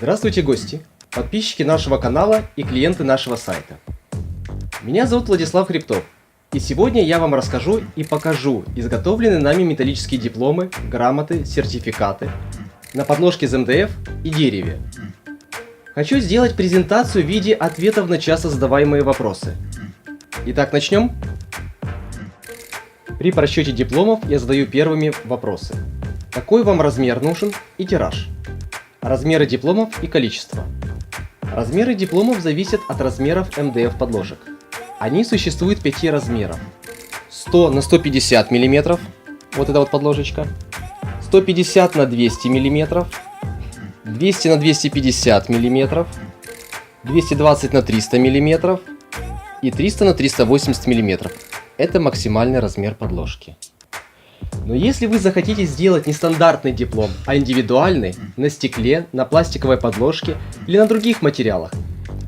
Здравствуйте, гости, подписчики нашего канала и клиенты нашего сайта. Меня зовут Владислав Хребтов, и сегодня я вам расскажу и покажу изготовленные нами металлические дипломы, грамоты, сертификаты на подложке из МДФ и дереве. Хочу сделать презентацию в виде ответов на часто задаваемые вопросы. Итак, начнем. При просчете дипломов я задаю первыми вопросы. Какой вам размер нужен и тираж? Размеры дипломов и количество. Размеры дипломов зависят от размеров МДФ подложек. Они существуют 5 размеров. 100 на 150 мм, вот эта вот подложечка. 150 на 200 мм. 200 на 250 мм. 220 на 300 мм. И 300 на 380 мм. Это максимальный размер подложки. Но если вы захотите сделать не стандартный диплом, а индивидуальный, на стекле, на пластиковой подложке или на других материалах,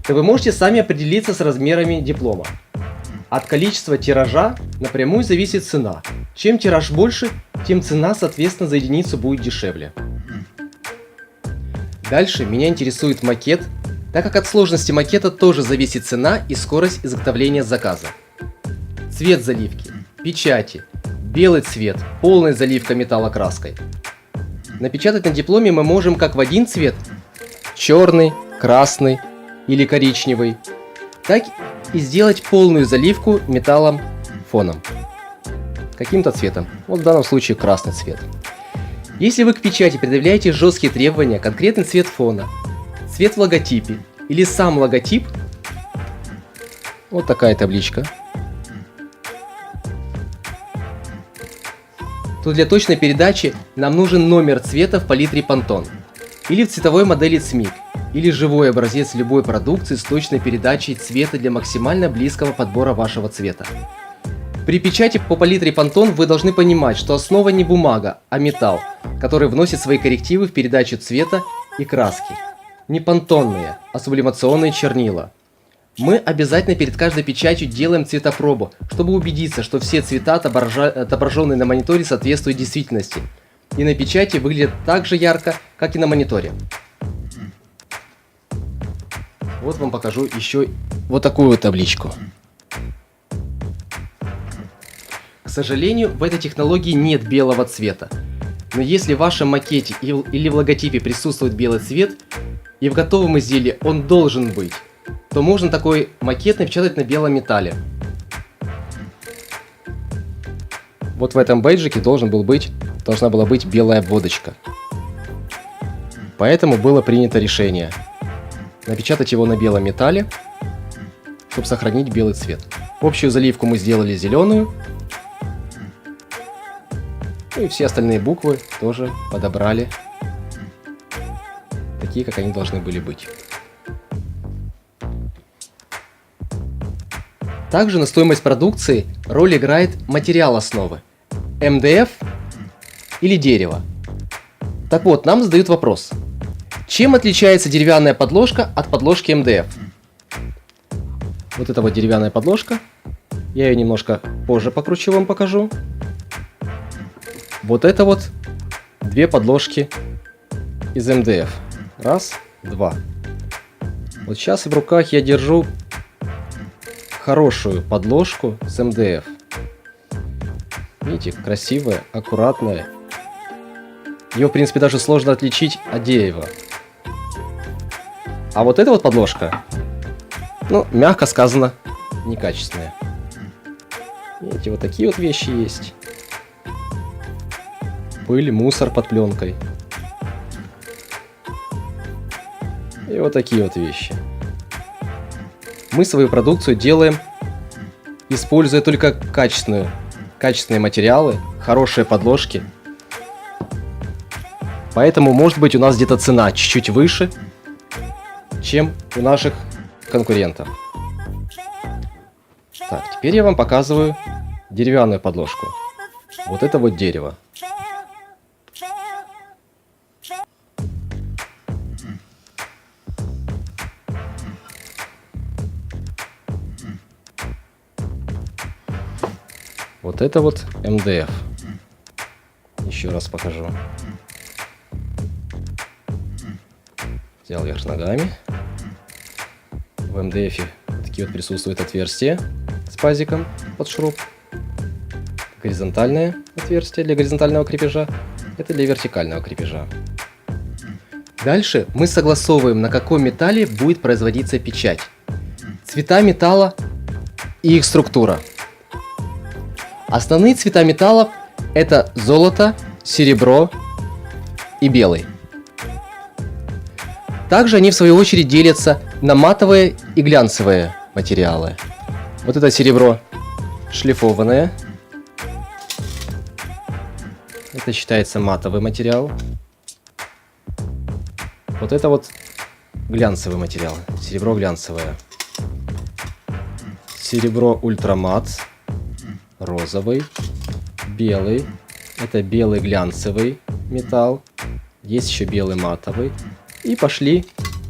то вы можете сами определиться с размерами диплома. От количества тиража напрямую зависит цена. Чем тираж больше, тем цена, соответственно, за единицу будет дешевле. Дальше меня интересует макет, так как от сложности макета тоже зависит цена и скорость изготовления заказа. Цвет заливки, печати, белый цвет, полная заливка металлокраской. Напечатать на дипломе мы можем как в один цвет, черный, красный или коричневый, так и сделать полную заливку металлом фоном. Каким-то цветом, вот в данном случае красный цвет. Если вы к печати предъявляете жесткие требования, конкретный цвет фона, цвет в логотипе или сам логотип, вот такая табличка, то для точной передачи нам нужен номер цвета в палитре Pantone, или в цветовой модели CMYK, или живой образец любой продукции с точной передачей цвета для максимально близкого подбора вашего цвета. При печати по палитре Pantone вы должны понимать, что основа не бумага, а металл, который вносит свои коррективы в передачу цвета и краски. Не пантонные, а сублимационные чернила. Мы обязательно перед каждой печатью делаем цветопробу, чтобы убедиться, что все цвета, отображенные на мониторе, соответствуют действительности. И на печати выглядят так же ярко, как и на мониторе. Вот вам покажу еще вот такую вот табличку. К сожалению, в этой технологии нет белого цвета. Но если в вашем макете или в логотипе присутствует белый цвет, и в готовом изделии он должен быть, то можно такой макет напечатать на белом металле. Вот в этом бейджике должна была быть белая обводочка. Поэтому было принято решение напечатать его на белом металле, чтобы сохранить белый цвет. Общую заливку мы сделали зеленую. Ну и все остальные буквы тоже подобрали такие, как они должны были быть. Также на стоимость продукции роль играет материал основы – МДФ или дерево. Так вот, нам задают вопрос: чем отличается деревянная подложка от подложки МДФ? Вот это вот деревянная подложка. Я ее немножко позже покручу, вам покажу. Вот это вот две подложки из МДФ. Раз, два. Вот сейчас в руках я держу хорошую подложку с МДФ. Видите, красивая, аккуратная. Ее, в принципе, даже сложно отличить от дерева. А вот эта вот подложка, ну, мягко сказано, некачественная. Видите, вот такие вот вещи есть. Пыль, мусор под пленкой. И вот такие вот вещи. Мы свою продукцию делаем, используя только качественные материалы, хорошие подложки. Поэтому, может быть, у нас где-то цена чуть-чуть выше, чем у наших конкурентов. Так, теперь я вам показываю деревянную подложку. Вот это вот дерево. Вот это вот МДФ. Еще раз покажу. Взял вверх ногами. В МДФ такие вот присутствуют отверстия с пазиком под шуруп. Горизонтальное отверстие для горизонтального крепежа. Это для вертикального крепежа. Дальше мы согласовываем, на каком металле будет производиться печать. Цвета металла и их структура. Основные цвета металлов это золото, серебро и белый. Также они в свою очередь делятся на матовые и глянцевые материалы. Вот это серебро шлифованное. Это считается матовый материал. Вот это вот глянцевый материал. Серебро глянцевое. Серебро ультрамат. Розовый. Белый. Это белый глянцевый металл. Есть еще белый матовый. И пошли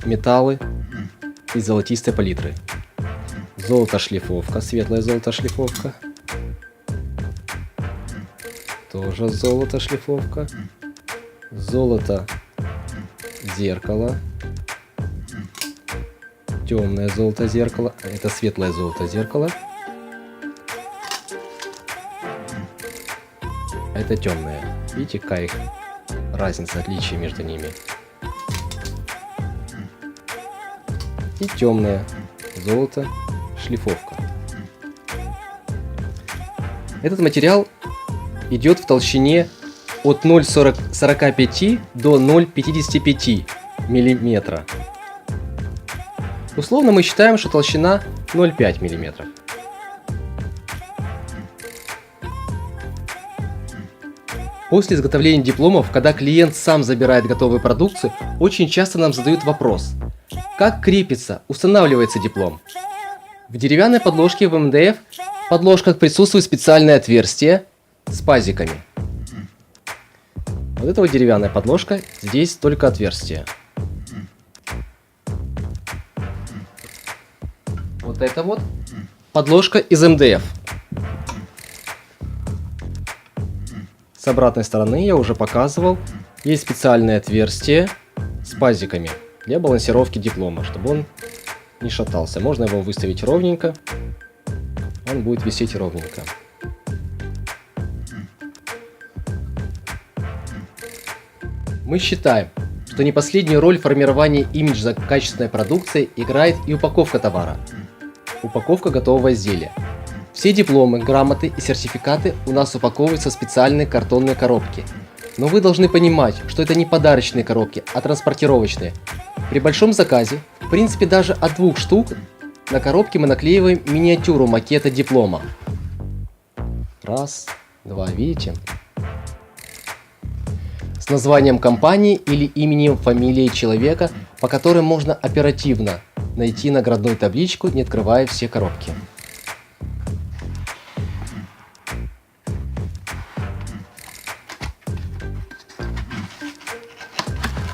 металлы из золотистой палитры. Золото-шлифовка, светлая золото-шлифовка. Тоже золото-шлифовка. Золото-зеркало. Темное золото-зеркало. Это светлое золото-зеркало. А это темное. Видите, какая их разница, отличие между ними. И темное золото шлифовка. Этот материал идет в толщине от 0,45 до 0,55 мм. Условно мы считаем, что толщина 0,5 мм. После изготовления дипломов, когда клиент сам забирает готовую продукцию, очень часто нам задают вопрос: как крепится, устанавливается диплом? В деревянной подложке в МДФ в подложках присутствует специальное отверстие с пазиками. Вот это вот деревянная подложка, здесь только отверстие. Вот это вот подложка из МДФ. С обратной стороны я уже показывал, есть специальное отверстие с пазиками для балансировки диплома, чтобы он не шатался. Можно его выставить ровненько, он будет висеть ровненько. Мы считаем, что не последнюю роль в формировании имиджа качественной продукции играет и упаковка товара. Упаковка готового изделия. Все дипломы, грамоты и сертификаты у нас упаковываются в специальные картонные коробки. Но вы должны понимать, что это не подарочные коробки, а транспортировочные. При большом заказе, в принципе даже от 2 штук, на коробке мы наклеиваем миниатюру макета диплома. Раз, два, видите? С названием компании или именем, фамилией человека, по которым можно оперативно найти наградную табличку, не открывая все коробки.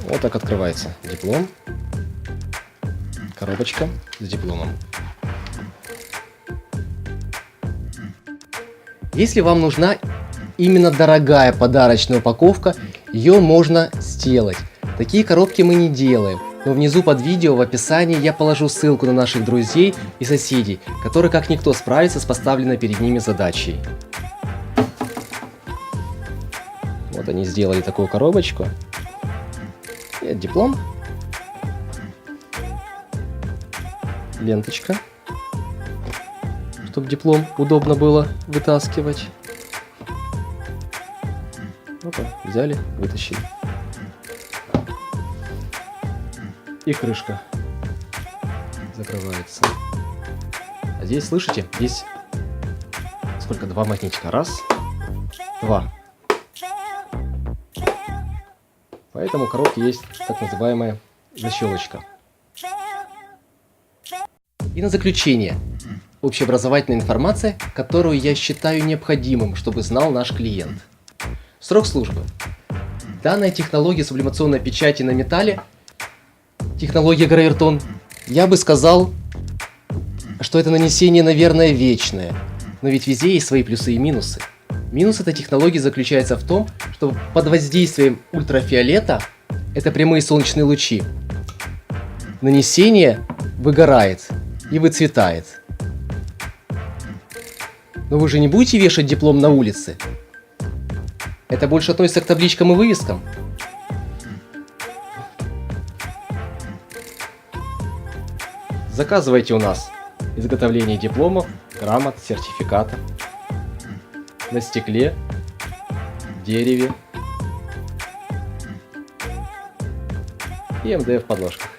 Вот так открывается диплом. Коробочка с дипломом. Если вам нужна именно дорогая подарочная упаковка, ее можно сделать. Такие коробки мы не делаем, но внизу под видео в описании я положу ссылку на наших друзей и соседей, которые как никто справятся с поставленной перед ними задачей. Вот они сделали такую коробочку. И диплом. Ленточка, чтобы диплом удобно было вытаскивать. Опа, взяли, вытащили. И крышка закрывается. А здесь, слышите, здесь сколько? 2 магнитика. Раз, два. Поэтому в коробке есть так называемая защелочка. И на заключение, общеобразовательная информация, которую я считаю необходимым, чтобы знал наш клиент. Срок службы. Данная технология сублимационной печати на металле, технология гравертон, я бы сказал, что это нанесение, наверное, вечное. Но ведь везде есть свои плюсы и минусы. Минус этой технологии заключается в том, что под воздействием ультрафиолета, это прямые солнечные лучи, нанесение выгорает и выцветает. Но вы же не будете вешать диплом на улице? Это больше относится к табличкам и вывескам. Заказывайте у нас изготовление дипломов, грамот, сертификатов на стекле, дереве и МДФ подложках.